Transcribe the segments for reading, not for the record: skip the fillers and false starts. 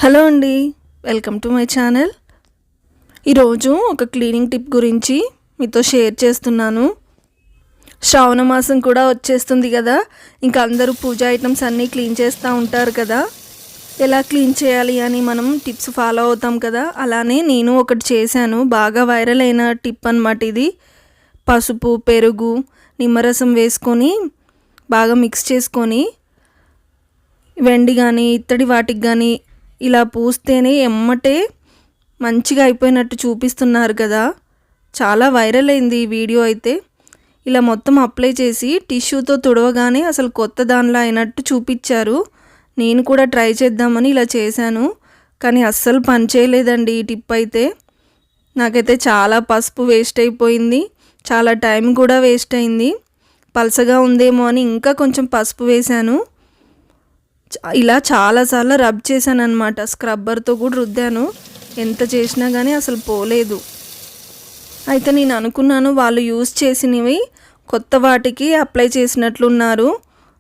Hello అండి, welcome to my channel. ఈరోజు ఒక క్లీనింగ్ టిప్ గురించి మీతో షేర్ చేస్తున్నాను. శ్రావణ మాసం కూడా వచ్చేస్తుంది కదా, ఇంకా అందరూ పూజా ఐటమ్స్ అన్నీ క్లీన్ చేస్తూ ఉంటారు కదా. ఎలా క్లీన్ చేయాలి అని మనం టిప్స్ ఫాలో అవుతాం కదా, అలానే నేను ఒకటి చేశాను. బాగా వైరల్ అయిన టిప్ అన్నమాట ఇది. పసుపు, పెరుగు, నిమ్మరసం వేసుకొని బాగా మిక్స్ చేసుకొని వెండి కానీ ఇత్తడి వాటికి కానీ ఇలా పూస్తేనే ఎమ్మటే మంచిగా అయిపోయినట్టు చూపిస్తున్నారు కదా. చాలా వైరల్ అయింది ఈ వీడియో అయితే. ఇలా మొత్తం అప్లై చేసి టిష్యూతో తుడవగానే అసలు కొత్త దానిలా అయినట్టు చూపించారు. నేను కూడా ట్రై చేద్దామని ఇలా చేశాను, కానీ అస్సలు పని చేయలేదండి ఈ టిప్ అయితే. నాకైతే చాలా పసుపు వేస్ట్ అయిపోయింది, చాలా టైం కూడా వేస్ట్ అయింది. పలసగా ఉందేమో అని ఇంకా కొంచెం పసుపు వేశాను. ఇలా చాలాసార్లు రబ్ చేశాను అనమాట. స్క్రబ్బర్తో కూడా రుద్దాను, ఎంత చేసినా కానీ అసలు పోలేదు. అయితే నేను అనుకున్నాను వాళ్ళు యూజ్ చేసినవి కొత్త వాటికి అప్లై చేసినట్లున్నారు,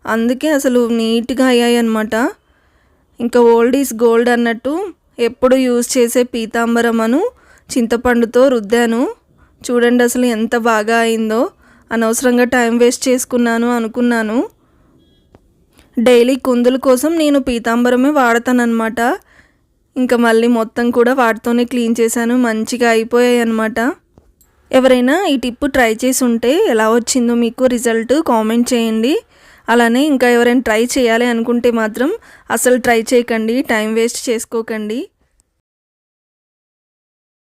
అందుకే అసలు నీట్గా అయ్యాయి అన్నమాట. ఇంకా ఓల్డ్ ఈజ్ గోల్డ్ అన్నట్టు ఎప్పుడు యూజ్ చేసే పీతాంబరమను చింతపండుతో రుద్దాను. చూడండి అసలు ఎంత బాగా అయిందో. అనవసరంగా టైం వేస్ట్ చేసుకున్నాను అనుకున్నాను. డైలీ కుందుల కోసం నేను పీతాంబరమే వాడతానన్నమాట. ఇంకా మళ్ళీ మొత్తం కూడా వాటితోనే క్లీన్ చేశాను, మంచిగా అయిపోయాయి అన్నమాట. ఎవరైనా ఈ టిప్ ట్రై చేసి ఉంటే ఎలా వచ్చిందో మీకు రిజల్ట్ కామెంట్ చేయండి. అలానే ఇంకా ఎవరైనా ట్రై చేయాలి అనుకుంటే మాత్రం అసలు ట్రై చేయకండి, టైం వేస్ట్ చేసుకోకండి.